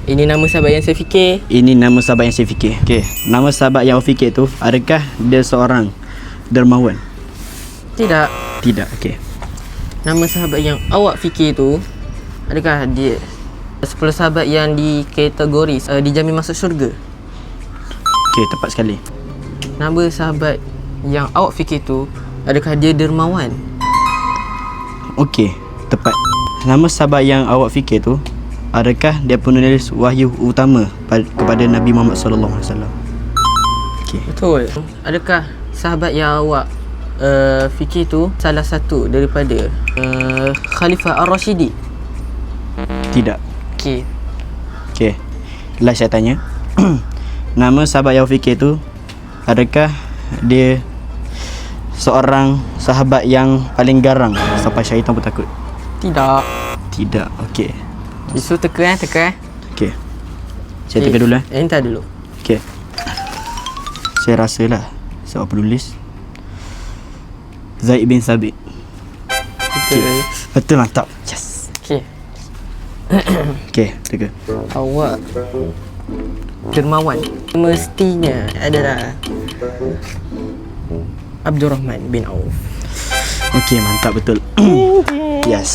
Ini nama sahabat yang saya fikir. Ini nama sahabat yang saya fikir. Okey, nama sahabat yang awak fikir tu, adakah dia seorang dermawan? Tidak. Tidak. Okey. Nama sahabat yang awak fikir tu, adakah dia 10 sahabat yang dikategori dijamin masuk syurga? Okey, tepat sekali. Nama sahabat yang awak fikir tu, adakah dia dermawan? Okey, tepat. Nama sahabat yang awak fikir tu, adakah dia penulis wahyu utama kepada Nabi Muhammad SAW? Okey. Betul. Adakah sahabat yang awak fikir tu salah satu daripada Khalifah Ar-Rashidi? Tidak. Okey. Okey. Last saya tanya. Nama sahabat yang awak fikir tu, adakah dia seorang sahabat yang paling garang sampai syaitan pun takut? Tidak. Tidak. Okey. Isu teka. Okey. Saya teka dulu Entah dulu. Okey. Saya rasalah siapa penulis Zaid bin Sabit. Betul. Okay. Betul, mantap. Yes. Okey. Okey, teka. Awak dermawan mestinya adalah Abdurrahman bin Auf. Okey, mantap betul. Yes.